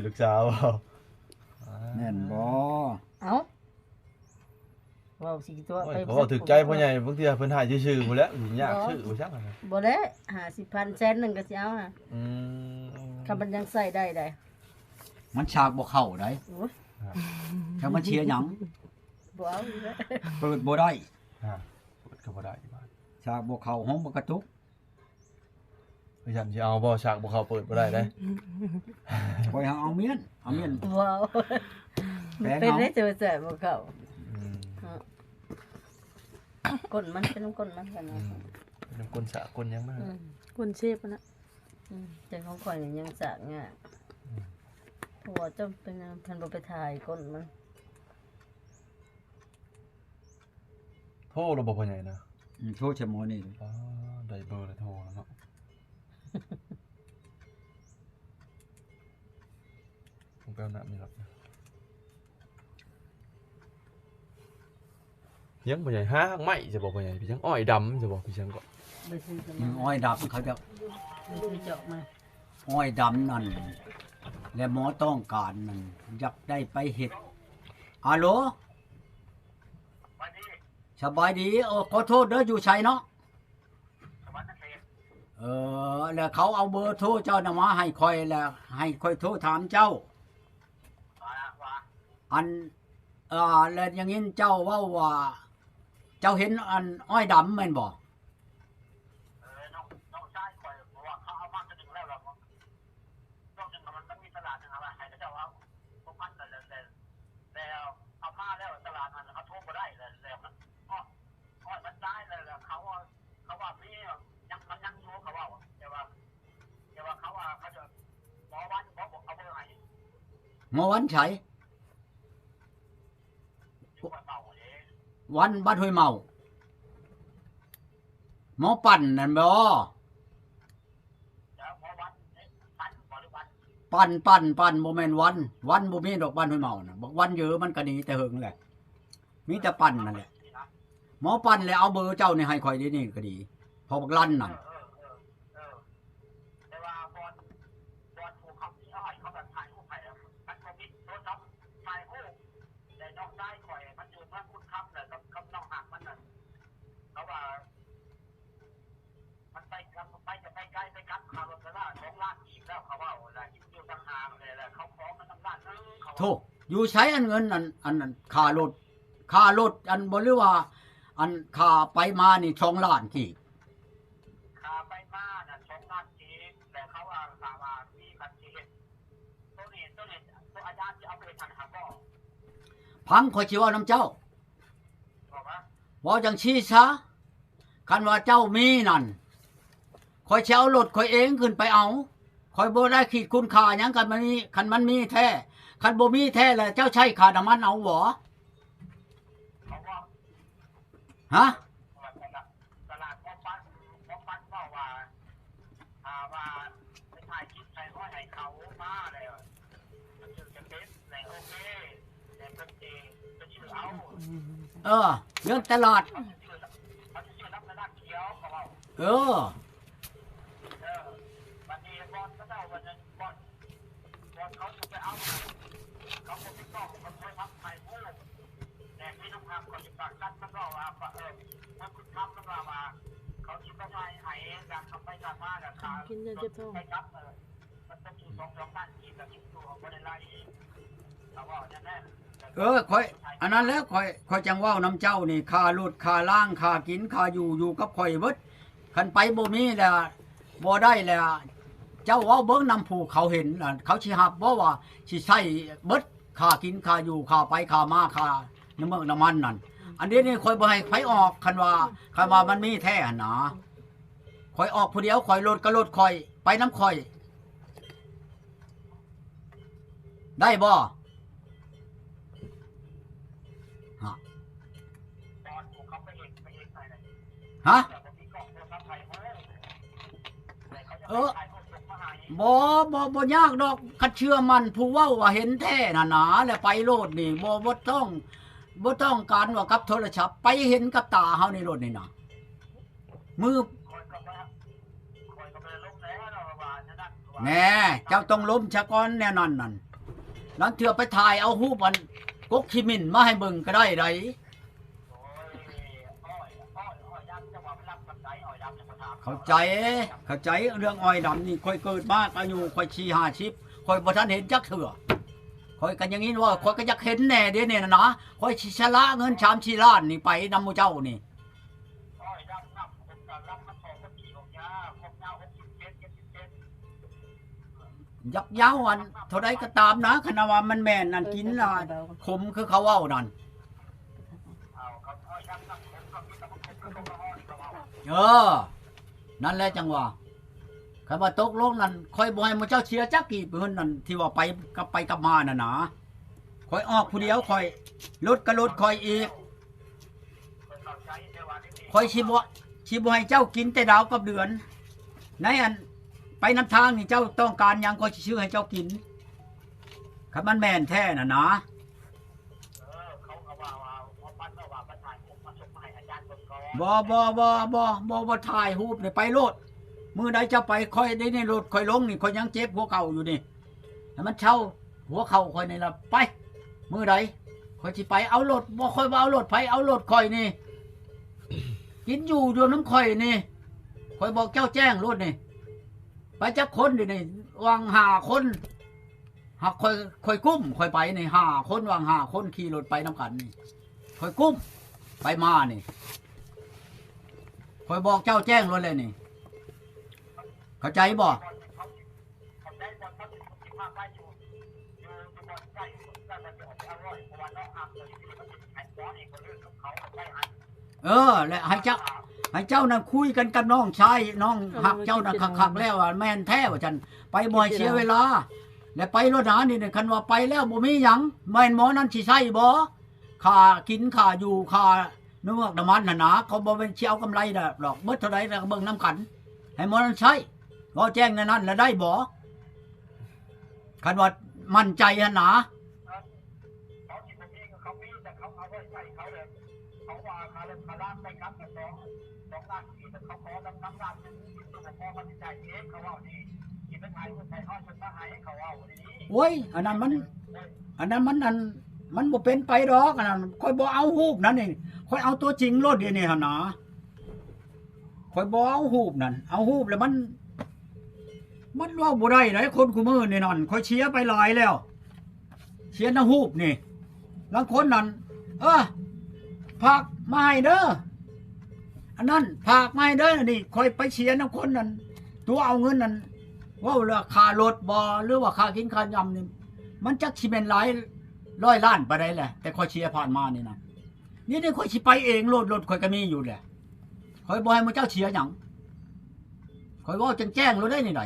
ลูกสาวบ่ แม่นบ่ เอ้าเว้าสิตัว โอ้ ไป ยเขาบอกถึกใจพ่อใหญ่บางทีเพิ่นหายชื่อๆหมดแล้วอยู่ยากชื่อบ่ซักอะ บ่ได้50,000แสนหนึงก็สิเอาน่ะ อืม ถ้ามันยังใส่ได้ได้ มันฉากบ่เข้าได้ โอ้ย จักมันเชียร์หยัง บ่เอาอีกแล้ว เปิดบ่ได้ เปิดก็บ่ได้บ้าน ฉากบ่เข้าห้องบ่กระตุก พยายามสิเอาบ่ฉากบ่เข้าเปิดบ่ได้เด้ คอยเอาเมียนบ่เอา แปลง เป็น เอา ได้เจอแต่บ่เข้า อืม ก้นมันเป็นน้ำก้นมันกันนะ น้ำก้นสะก้นยังมาก คนเชฟนะ แต่ของข่อยนี่ยังสะง่ายเพราะว่าเจ้าเป็นท่านบ่ไปถ่ายก้นมัน โทรเราบ่พ่อใหญ่นะ โทษชะหมอนี่ ได้เบอร์แล้วโทรแล้วเนาะผมไปเอาน้ำนี่ครับยังพ่อใหญ่หาไม้จะบอกพ่อใหญ่พี่ยังอ้อยดำจะบอกพี่ยังก็ ไปซื้อกัน มึ มาง อ้อยดำเขาจะ ไปซื้อเจาะมา อ้อยดำนั่นและหมอต้องการนั่นอยากได้ไปเฮ็ดฮัลโหลสบายดีขอโทษเด้ออยู่ไสเนาะแล้วเขาเอาเบอร์โทรเจ้าน่ะมาให้ค่อยแล้วให้ค่อยโทรถามเจ้าอันแล้วอย่างงี้เจ้าเว้าว่า เจ้าเห็นอันอ้อยดำแม่นบ่ น้องชายคอยบอกว่าเขาเอามากจะถึงแล้วหรอกนอกจากมันมีตลาดนะครับให้เขาจะเอาพวกมันแล้วเอามาแล้วตลาดมันเขาโทรมาได้แล้วมันก็มันได้แล้วเขาว่ามียังมันยังอยู่เขาว่าแต่ว่าเขาว่าเขาจะหมอวันบอกเอาเบอร์ให้ หมอวันไฉ อยู่กับเต่าเอง วันบ้านห้วยเมาหมอปั่นนั่นบ่ แล้วหมอวันปั้นบริวัน ปั่นบ่แม่นวันบ่มีดอกบ้านห้วยเมาน่ะบอกวันเยอะมันก็ดีแต่เฮิงแหละมีแต่ปั่นนั่นแหละหมอปั่นแล้วเอาเบอร์เจ้านี่ให้ข่อยดีนี่ก็ดีพอบักลั่นนั่น แต่ว่าบอลผูกเขาที่อ้อยเขาแบบถ่ายรูปไปแล้วมันคอมมิตโทรศัพท์ถ่ายรูปแต่น้องได้คอยมันอยู่เมื่อคุณครับเลยกับน้องหักมันน่ะเขาว่ามันไปจะไปใกล้ไปกับคาร์ลล่า2 ล้านอีกแล้วเขาว่าอะไรอยู่ต่างหากเลยแหละเขาฟ้องมันต่างล้านนึงเขา โธ่อยู่ใช้อันเงินอันนั้นค่ารถอันบ่หรือว่า อันค่าไปมานี่2 ล้านกี่ ขาไปมาน่ะ2 ล้านอีกแต่เขาว่ามีกันที่เห็นตัวนี้ตัวอาจารย์จะเอาไปทันหาบ่ พังข่อยสิเว้านำเจ้า บอกว่า เว้าจังซี่ซะคันว่าเจ้ามีนั่นข่อยสิเอารถข่อยเองขึ้นไปเอาข่อยบ่ได้ขีดคุณค่าหยังคันมันมีแท้คันบ่มีแท้แล้วเจ้าใช้ค่าน้ำมันเอาบ่ เขาว่า ฮะ ตลาดพ่อปั้นว่าไปถ่ายคลิปใส่ห้อยให้เขามาเลยมันชื่อจะเป็นในโอเคแต่เป็นเองเป็นชื่อเอา เรื่องตลาด เขาจะชื่อรับกระดาษเขียวเขาว่า วันนี้บอลก็เจ้าวันนึงบอลเขาจะไปเอาเขาจะไปต้องมันเคยทำไทยพูดแต่พี่น้องครับคนที่ปากกันมันก็ว่ามันคุณทำมันว่าเขาคิดว่าไงไอ้การทำไปการมากับขาไปครับมันต้องอยู่2 ด้านอีกกับอีกตัวบริไลเขาว่าอย่างนั้น ข่อยอันนั้นแล้วข่อยจังเว้านำเจ้านี่ค่ารถค่าล่างค่ากินค่าอยู่กับข่อยเบิดคันไปบ่มีแล้วบ่ได้แล้วเจ้าเว้าเบิ่งนำผู้เขาเห็นน่ะเขาสิรับบ่ว่าสิใช้เบิดค่ากินค่าอยู่ค่าไปค่ามาค่าน้ำมันนั่นอันนี้นี่ข่อยบ่ให้ไผออกคันว่ามันมีแท้หั่นนะข่อยออกผู้เดียวข่อยรถก็รถข่อยไปน้ำข่อยได้บ่ ฮะบ่ยากดอกคัดเชื่อมันผู้เว้าว่าเห็นแท้น่ะหนาแล้วไปโลดนี่บ่ต้องการว่ากับโทรศัพท์ไปเห็นกับตาเฮาในรถนี่น่ะมือแน่เจ้าต้องล้มชะก่อนแน่นอนนั่น นั้นเถื่อไปถ่ายเอารูปอันกกขี้มิ่นมาให้เบิ่งก็ได้ได โอ้ยอ้อยดำจะว่ามันรับกันได้อ้อยดำจะมาถาม เข้าใจเรื่องอ้อยดำนี่ค่อยเกิดมากอายุค่อยชี50ค่อยบ่ทันเห็นจักเถื่อค่อยกันอย่างนี้ว่าค่อยก็อยากเห็นแน่เด้เนี่ยนะค่อยสิชะละเงิน3-4ล้านนี่ไปนำหมู่เจ้านี่ อ้อยดำนับผมก็รับมา2กับ4ของยาครบยาว67 ยักยาวอันเท่าใดก็ตามนะคณะว่ามันแม่นนั่นกินน่ะขมคือเขาเว้านั่น เอาครับอ้อยดำนับผมก็มีแต่ผมก็ลงมาอ้อยก็ว่า นั่นแหละจังหวะคันว่าตกลงนั่นค่อยบ่ให้หมู่เจ้าเชียร์จักกี่เพิ่นนั่นที่ว่าไปกลับมาน่ะนะค่อยออกผู้เดียวค่อยรถก็รถค่อยอีก เข้าใจแต่ว่านี่ ค่อยสิบ่ให้เจ้ากินแต่ดาวกับเดือนในอันไปนำทางนี่เจ้าต้องการหยังก็สิซื้อให้เจ้ากินคันมันแม่นแท้น่ะนะ เขาก็ว่ามันว่าประธานผมมาส่งมาให้อาจารย์เบิ่งก่อน บ่ถ่ายรูปนี่ไปโลดมื้อใดเจ้าไปค่อยได้ในรถค่อยลงนี่ค่อยยังเจ็บหัวเข่าอยู่นี่ให้มันเช่าหัวเข่าค่อยนี่ล่ะไปมื้อใดค่อยสิไปเอารถบ่ค่อยว่าเอารถไผเอารถค่อยนี่ กินอยู่น้ำข่อยนี่ข่อยบอกเจ้าแจ้งรถนี่ไปจักคนดินี่วาง5คนหักข่อยกุ้มข่อยไปนี่5คนวาง5คนขี่รถไปนำกันนี่ข่อยกุ้มไปมานี่ข่อยบอกเจ้าแจ้งรถเลยนี่เข้าใจบ่ เขาได้บอลเขาถึงมากไปอยู่บอลใกล้ได้บอลจะออกไปอร่อยเพราะว่าน้องอาบเลยที่มันแข่งบอลอีกคนเรื่องของเขาได้หัน และให้เจ้านั่นคุยกันกับน้องชายน้องหักเจ้านั่นคักๆแล้วแม่นแท้ว่าจันไปบ่ให้เสียเวลาและไปรถหานี่คันว่าไปแล้วบ่มีหยังแม่นหมอนั้นสิใช่บ่ค่ากินค่าอยู่ค่าเนื้อน้ำมันน่ะนะเขาบ่เป็นสิเอากำไรดอกเบิดเท่าใดแล้วก็เบิ่งน้ำกันให้หมอนั้นใช้บ่แจ้งในนั้นแล้วได้บ่คันว่ามั่นใจหั่นนะ เขาที่ผมมีเขามีแต่เขาเอาไว้ใส่เขาเลยเขาว่าคาเล่นคาล่างได้ครับแต่2 ล้านที่แต่เขาขอน้ำล้านนึงตัวพอเขาจะจ่ายเองเขาว่าดีกินไปถ่ายคนไทยเขาจนมาหายเขาว่าดี โอ้ยอันนั้นมันมันบ่เป็นไปดอกอันนั้นค่อยบ่เอารูปนั่นนี่ค่อยเอาตัวจริงโลดเดี๋ยวนี้หั่นนะค่อยบ่เอารูปนั่นเอารูปแล้วมันเว้าบ่ได้เลยคนคุมื้อนี่นั่นค่อยเชียร์ไปหลายแล้วเชียร์น้ำรูปนี่บางคนนั่นฝากมาให้เด้ออันนั้นฝากมาให้เด้อนี่ค่อยไปเชียร์น้ำคนนั่นตัวเอาเงินนั่นเว้าเรื่องค่ารถบ่หรือว่าค่ากินค่ายำนี่มันจักสิเป็นหลายร้อยล้านไปได้แหละแต่ค่อยเชียร์ผ่านมานี่นะนี่ค่อยสิไปเองรถค่อยก็มีอยู่แหละค่อยบ่ให้มื้อเจ้าเชียร์หยังค่อยเว้าแจ้งๆรู้ได้นี่ไหน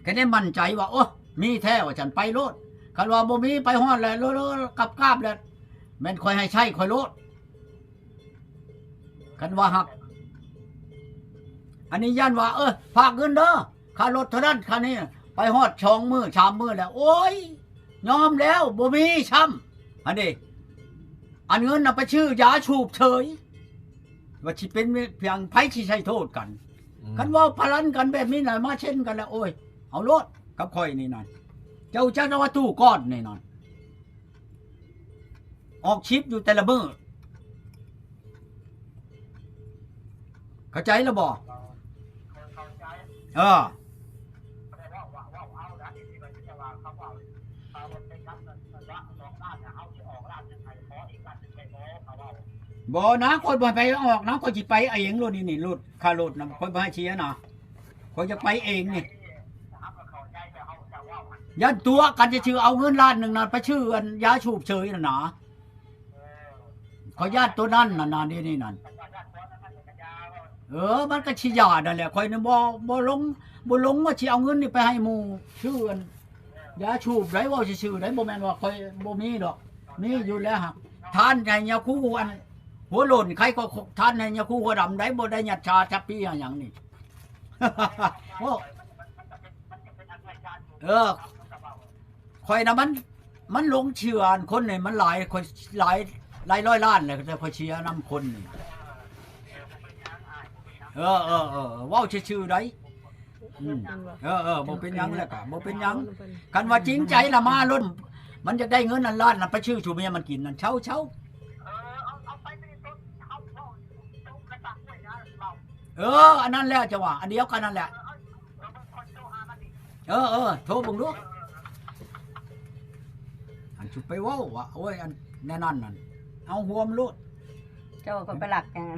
แค่ได้มั่นใจว่าโอ้มีแท้ว่าฉันไปโลดคันว่าบ่มีไปฮอดแล้วโลดกลับแล้วแม่นค่อยให้ใช้ค่อยโลดคันว่าหักอันนี้ย่านว่าฝากเงินเด้อค่ารถเท่านั้นค่านี้ไปฮอด2 มื้อ3 มื้อแล้วโอ้ยยอมแล้วบ่มีช้ำอันนี้อันเงินน่ะไปชื่อยาชูบเฉยว่าสิเป็นเพียงไผสิใช้โทษกันคันว่าพลันกันแบบนี้น่ะมาเช่นกันแล้วโอ้ยเอาโลดกับข่อยนี่นั่นเจ้าจักว่าตู้ก้อนนี่นั่นออกชิปอยู่แต่ละมื้อเข้าใจแล้วบ่ เข้าใจ แต่ว่าเอาละที่มันจะว่าเขาว่าเอาไปครับละ2 ล้านเนี่ยเขาจะออกล้านนึงให้ขออีกล้านนึงไปขอเขาว่า บ่นะคนบ่ไปออกนะคนสิไปเองรถนี่รถค่ารถนะคนบ่ให้เชียร์นะคนจะไปเองนี่ยันตัวกันจะชื่อเอาเงินล้านนึงน่ะไปชื่ออันยาชูบเฉยน่ะนะขอญาติตัวนั้นน่ะนี่นั่นมันก็สิยานั่นแหละข่อยนี่บ่ลงว่าสิเอาเงินนี่ไปให้หมู่ชื่ออันยาชูบไดว่าชื่อไดบ่แม่นว่าข่อยบ่มีดอกมีอยู่แล้วฮะทานให้ยาคูอันหัวโลนใครก็ทานให้ยาคูหัวดำได้บ่ได้ยัดชาจับปี้หยังนี่ โอ้ข่อยน่ะมันหลงเชื่อคนนี่มันหลายคนหลายร้อยล้านเลยแต่ข่อยเชียร์นำคนนี่เว้าชื่อๆได้ อืม มันว่า บ่เป็นหยังแล้วก็บ่เป็นหยังคันว่าจริงใจละมาล้นมันจะได้เงินอันล้านน่ะไปชื่อชูเมียมันกินนั่นเช้า เอาไปที่ต้นเอาเข้าต้นกระตักไว้นะเรา อันนั้นแหละจะว่าอันเดียวกันนั่นแหละ มันคนโตหามันอีก โทรเบิ่งดูอันชุบไปเว้าว่าโอ้ยอันแน่นั่นนั่นเอาหัวมันโลด เจ้าก็ไปหลักยังไง